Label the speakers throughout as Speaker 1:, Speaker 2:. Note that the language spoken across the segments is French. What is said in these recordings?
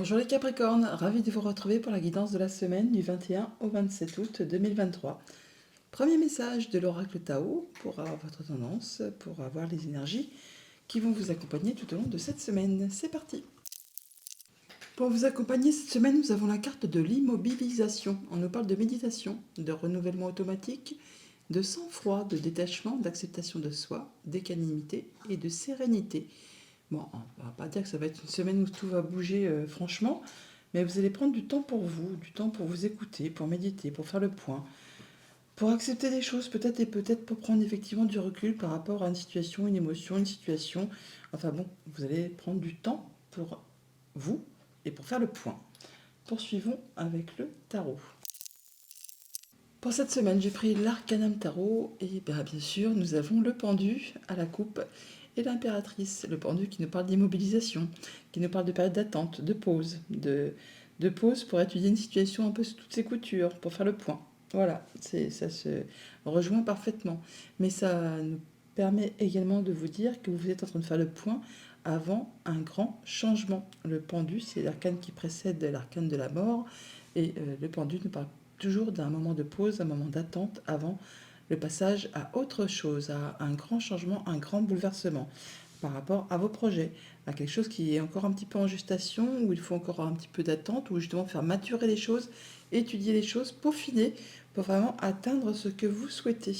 Speaker 1: Bonjour les Capricornes, ravi de vous retrouver pour la guidance de la semaine du 21 au 27 août 2023. Premier message de l'oracle Tao pour avoir votre tendance, pour avoir les énergies qui vont vous accompagner tout au long de cette semaine. C'est parti. Pour vous accompagner cette semaine, nous avons la carte de l'immobilisation. On nous parle de méditation, de renouvellement automatique, de sang-froid, de détachement, d'acceptation de soi, d'équanimité et de sérénité. Bon, on ne va pas dire que ça va être une semaine où tout va bouger franchement, mais vous allez prendre du temps pour vous, du temps pour vous écouter, pour méditer, pour faire le point, pour accepter des choses peut-être et peut-être pour prendre effectivement du recul par rapport à une situation, une émotion, une situation. Enfin bon, vous allez prendre du temps pour vous et pour faire le point. Poursuivons avec le tarot. Pour cette semaine, j'ai pris l'Arcanum Tarot et bien sûr, nous avons le pendu à la coupe et l'impératrice. Le pendu qui nous parle d'immobilisation, qui nous parle de période d'attente, de pause, de pause pour étudier une situation un peu sous toutes ses coutures, pour faire le point. Voilà, ça se rejoint parfaitement. Mais ça nous permet également de vous dire que vous êtes en train de faire le point avant un grand changement. Le pendu, c'est l'arcane qui précède l'arcane de la mort et le pendu nous parle toujours d'un moment de pause, un moment d'attente avant le passage à autre chose, à un grand changement, un grand bouleversement par rapport à vos projets, à quelque chose qui est encore un petit peu en gestation, où il faut encore un petit peu d'attente, où justement faire maturer les choses, étudier les choses, peaufiner pour vraiment atteindre ce que vous souhaitez,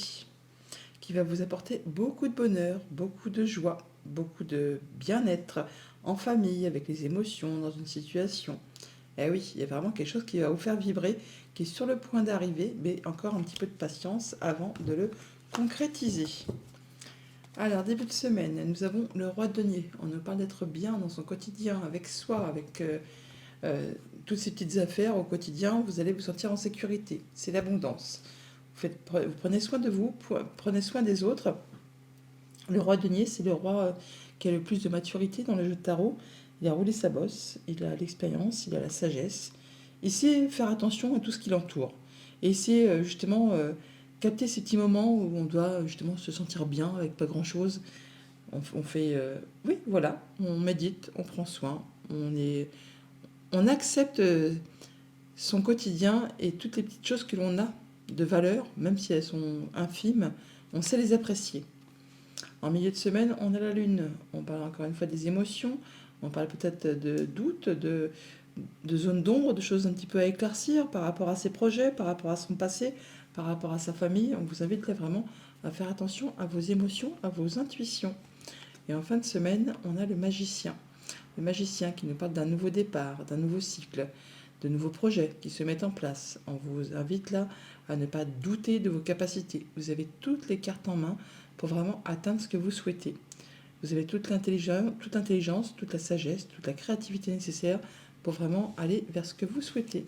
Speaker 1: qui va vous apporter beaucoup de bonheur, beaucoup de joie, beaucoup de bien-être en famille, avec les émotions, dans une situation. Eh oui, il y a vraiment quelque chose qui va vous faire vibrer, qui est sur le point d'arriver, mais encore un petit peu de patience avant de le concrétiser. Alors, début de semaine, nous avons le roi de denier. On nous parle d'être bien dans son quotidien, avec soi, avec toutes ces petites affaires au quotidien. Vous allez vous sentir en sécurité. C'est l'abondance. Vous prenez soin de vous, prenez soin des autres. Le roi de denier, c'est le roi qui a le plus de maturité dans le jeu de tarot. Il a roulé sa bosse, il a l'expérience, il a la sagesse. Il sait faire attention à tout ce qui l'entoure. Et il sait justement capter ces petits moments où on doit justement se sentir bien avec pas grand-chose. On fait... oui, voilà, on médite, on prend soin, on accepte son quotidien et toutes les petites choses que l'on a de valeur, même si elles sont infimes, on sait les apprécier. En milieu de semaine, on a la lune. On parle encore une fois des émotions. On parle peut-être de doutes, de zones d'ombre, de choses un petit peu à éclaircir par rapport à ses projets, par rapport à son passé, par rapport à sa famille. On vous invite là vraiment à faire attention à vos émotions, à vos intuitions. Et en fin de semaine, on a le magicien. Le magicien qui nous parle d'un nouveau départ, d'un nouveau cycle, de nouveaux projets qui se mettent en place. On vous invite là à ne pas douter de vos capacités. Vous avez toutes les cartes en main pour vraiment atteindre ce que vous souhaitez. Vous avez toute l'intelligence, toute la sagesse, toute la créativité nécessaire pour vraiment aller vers ce que vous souhaitez.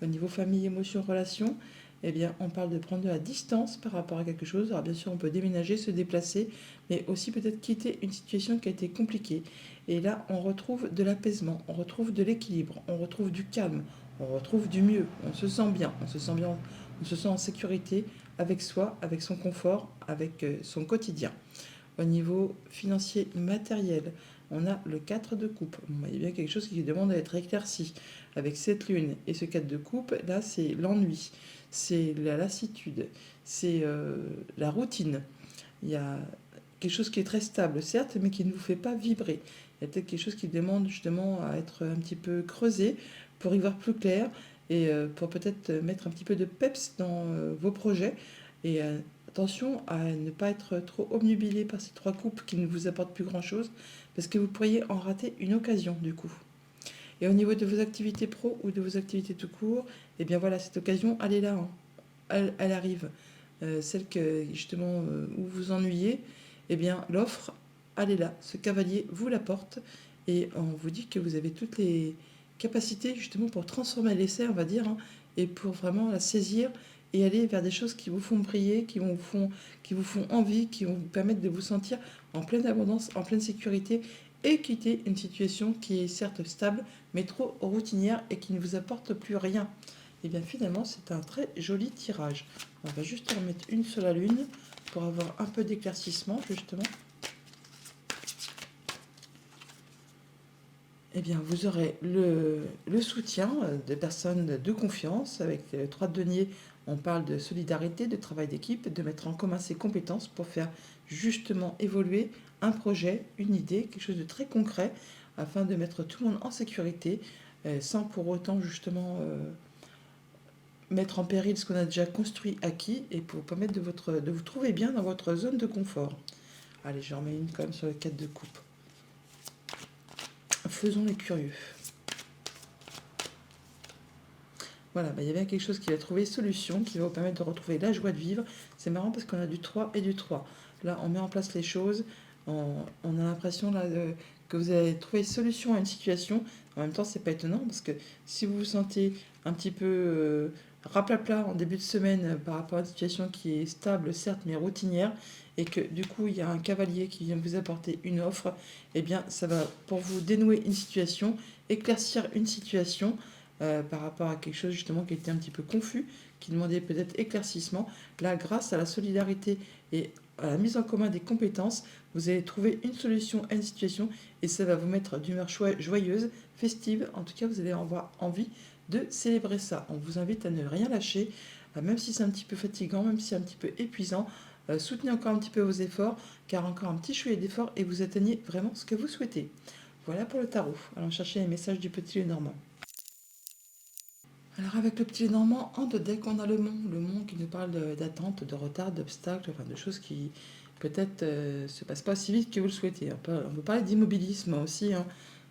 Speaker 1: Au niveau famille, émotions, relations, eh bien, on parle de prendre de la distance par rapport à quelque chose. Alors bien sûr, on peut déménager, se déplacer, mais aussi peut-être quitter une situation qui a été compliquée. Et là, on retrouve de l'apaisement, on retrouve de l'équilibre, on retrouve du calme, on retrouve du mieux. On se sent bien, on se sent bien, on se sent en sécurité avec soi, avec son confort, avec son quotidien. Au niveau financier matériel, on a le 4 de coupe. Il y a bien quelque chose qui demande à être éclairci. Avec cette lune et ce 4 de coupe, là, c'est l'ennui, c'est la lassitude, c'est la routine. Il y a quelque chose qui est très stable, certes, mais qui ne vous fait pas vibrer. Il y a peut-être quelque chose qui demande justement à être un petit peu creusé pour y voir plus clair et pour peut-être mettre un petit peu de peps dans vos projets. Et attention à ne pas être trop obnubilé par ces 3 coupes qui ne vous apportent plus grand-chose, parce que vous pourriez en rater une occasion du coup. Et au niveau de vos activités pro ou de vos activités tout court, eh bien voilà, cette occasion, elle est là, hein. Elle arrive. Celle que justement où vous ennuyez, eh bien l'offre, elle est là. Ce cavalier vous l'apporte et on vous dit que vous avez toutes les capacités justement pour transformer l'essai, on va dire, hein, et pour vraiment la saisir et aller vers des choses qui vous font briller, qui vous font envie, qui vont vous permettre de vous sentir en pleine abondance, en pleine sécurité et quitter une situation qui est certes stable, mais trop routinière et qui ne vous apporte plus rien. Et bien finalement, c'est un très joli tirage. On va juste en mettre une sur la lune pour avoir un peu d'éclaircissement justement. eh bien, vous aurez le soutien de personnes de confiance. Avec le 3 de denier, on parle de solidarité, de travail d'équipe, de mettre en commun ses compétences pour faire justement évoluer un projet, une idée, quelque chose de très concret, afin de mettre tout le monde en sécurité, sans pour autant justement mettre en péril ce qu'on a déjà construit, acquis, et pour vous permettre de vous trouver bien dans votre zone de confort. Allez, j'en remets une quand même sur le 4 de coupe. Faisons les curieux. Voilà, il y a bien quelque chose qui va trouver solution, qui va vous permettre de retrouver la joie de vivre. C'est marrant parce qu'on a du 3 et du 3. Là, on met en place les choses. On a l'impression là, que vous avez trouvé solution à une situation. En même temps, c'est pas étonnant parce que si vous vous sentez un petit peu raplapla en début de semaine par rapport à une situation qui est stable, certes, mais routinière, et que du coup, il y a un cavalier qui vient vous apporter une offre, eh bien, ça va pour vous dénouer une situation, éclaircir une situation par rapport à quelque chose justement qui était un petit peu confus, qui demandait peut-être éclaircissement. Là, grâce à la solidarité et à la mise en commun des compétences, vous allez trouver une solution à une situation et ça va vous mettre d'humeur joyeuse, festive. En tout cas, vous allez avoir envie de célébrer ça. On vous invite à ne rien lâcher, même si c'est un petit peu fatigant, même si c'est un petit peu épuisant. Soutenez encore un petit peu vos efforts, car encore un petit chouïa d'effort et vous atteignez vraiment ce que vous souhaitez. Voilà pour le tarot. Allons chercher les messages du petit Lenormand. Alors avec le petit Normand, en deux decks, on a le mont qui nous parle d'attente, de retard, d'obstacles, enfin de choses qui peut-être se passent pas aussi vite que vous le souhaitez. On peut parler d'immobilisme aussi, hein,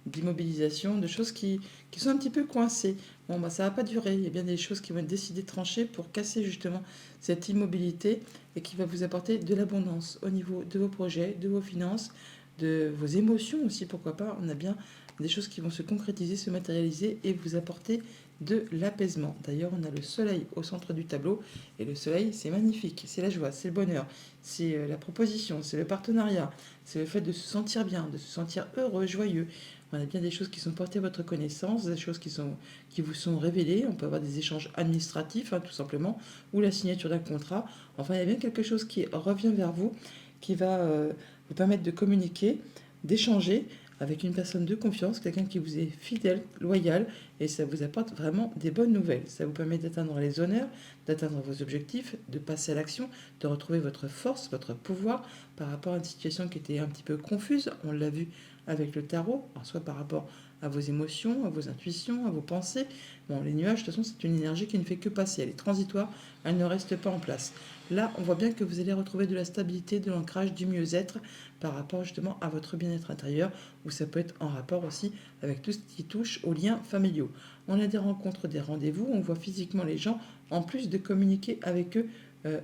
Speaker 1: d'immobilisation, de choses qui sont un petit peu coincées. Bon, bah ça va pas durer, il y a bien des choses qui vont être décidées, tranchées pour casser justement cette immobilité et qui va vous apporter de l'abondance au niveau de vos projets, de vos finances, de vos émotions aussi, pourquoi pas. On a bien des choses qui vont se concrétiser, se matérialiser et vous apporter de l'apaisement. D'ailleurs, on a le soleil au centre du tableau et le soleil, c'est magnifique, c'est la joie, c'est le bonheur, c'est la proposition, c'est le partenariat, c'est le fait de se sentir bien, de se sentir heureux, joyeux. On a bien des choses qui sont portées à votre connaissance, des choses qui vous sont révélées. On peut avoir des échanges administratifs, hein, tout simplement, ou la signature d'un contrat. Enfin, il y a bien quelque chose qui revient vers vous, qui va vous permettre de communiquer, d'échanger avec une personne de confiance, quelqu'un qui vous est fidèle, loyal, et ça vous apporte vraiment des bonnes nouvelles. Ça vous permet d'atteindre les honneurs, d'atteindre vos objectifs, de passer à l'action, de retrouver votre force, votre pouvoir par rapport à une situation qui était un petit peu confuse. On l'a vu avec le tarot, alors soit par rapport à vos émotions, à vos intuitions, à vos pensées. Bon, les nuages, de toute façon, c'est une énergie qui ne fait que passer. Elle est transitoire, elle ne reste pas en place. Là, on voit bien que vous allez retrouver de la stabilité, de l'ancrage, du mieux-être par rapport justement à votre bien-être intérieur, ou ça peut être en rapport aussi avec tout ce qui touche aux liens familiaux. On a des rencontres, des rendez-vous, on voit physiquement les gens, en plus de communiquer avec eux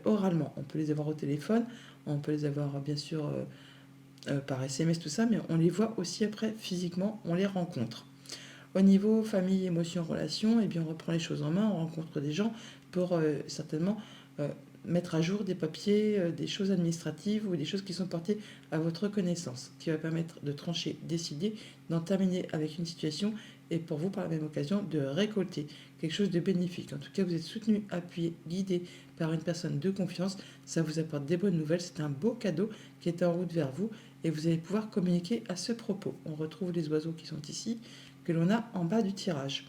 Speaker 1: oralement. On peut les avoir au téléphone, on peut les avoir bien sûr par SMS, tout ça, mais on les voit aussi après physiquement, on les rencontre. Au niveau famille, émotions, relations, eh bien on reprend les choses en main, on rencontre des gens pour certainement euh, mettre à jour des papiers, des choses administratives ou des choses qui sont portées à votre connaissance, qui va permettre de trancher, décider, d'en terminer avec une situation et pour vous par la même occasion de récolter quelque chose de bénéfique. En tout cas, vous êtes soutenu, appuyé, guidé par une personne de confiance, ça vous apporte des bonnes nouvelles, c'est un beau cadeau qui est en route vers vous et vous allez pouvoir communiquer à ce propos. On retrouve les oiseaux qui sont ici, que l'on a en bas du tirage.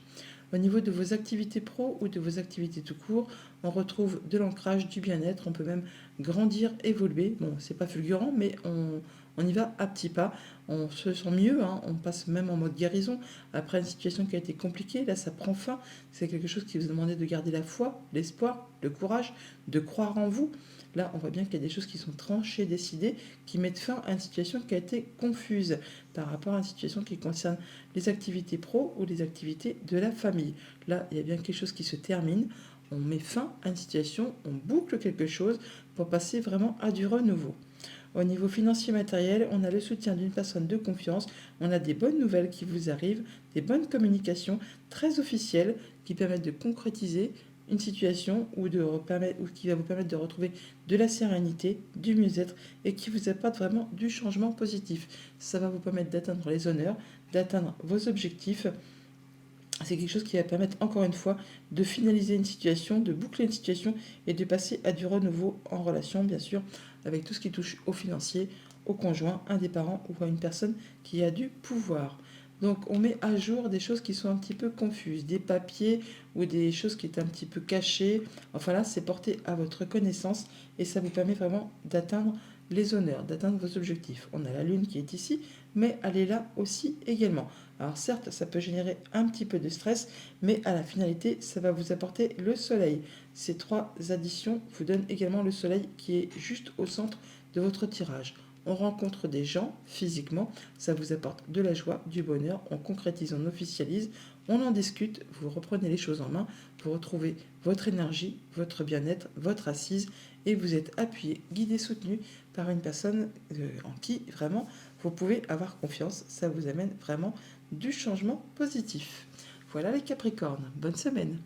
Speaker 1: Au niveau de vos activités pro ou de vos activités tout court, on retrouve de l'ancrage, du bien-être, on peut même grandir, évoluer. Bon, c'est pas fulgurant, mais on y va à petits pas. On se sent mieux, hein, on passe même en mode guérison. Après une situation qui a été compliquée, là ça prend fin. C'est quelque chose qui vous demandait de garder la foi, l'espoir, le courage, de croire en vous. Là, on voit bien qu'il y a des choses qui sont tranchées, décidées, qui mettent fin à une situation qui a été confuse par rapport à une situation qui concerne les activités pro ou les activités de la famille. Là, il y a bien quelque chose qui se termine. On met fin à une situation, on boucle quelque chose pour passer vraiment à du renouveau. Au niveau financier matériel, on a le soutien d'une personne de confiance, on a des bonnes nouvelles qui vous arrivent, des bonnes communications très officielles qui permettent de concrétiser une situation ou qui va vous permettre de retrouver de la sérénité, du mieux-être et qui vous apporte vraiment du changement positif. Ça va vous permettre d'atteindre les honneurs, d'atteindre vos objectifs. C'est quelque chose qui va permettre encore une fois de finaliser une situation, de boucler une situation et de passer à du renouveau en relation bien sûr avec tout ce qui touche au financier, au conjoint, un des parents ou à une personne qui a du pouvoir. Donc on met à jour des choses qui sont un petit peu confuses, des papiers ou des choses qui étaient un petit peu cachées. Enfin là, c'est porté à votre connaissance et ça vous permet vraiment d'atteindre les honneurs, d'atteindre vos objectifs. On a la lune qui est ici, mais elle est là aussi également. Alors certes, ça peut générer un petit peu de stress, mais à la finalité, ça va vous apporter le soleil. Ces trois additions vous donnent également le soleil qui est juste au centre de votre tirage. On rencontre des gens physiquement, ça vous apporte de la joie, du bonheur, on concrétise, on officialise, on en discute, vous reprenez les choses en main, vous retrouvez votre énergie, votre bien-être, votre assise et vous êtes appuyé, guidé, soutenu par une personne en qui vraiment vous pouvez avoir confiance. Ça vous amène vraiment du changement positif. Voilà les Capricornes, bonne semaine.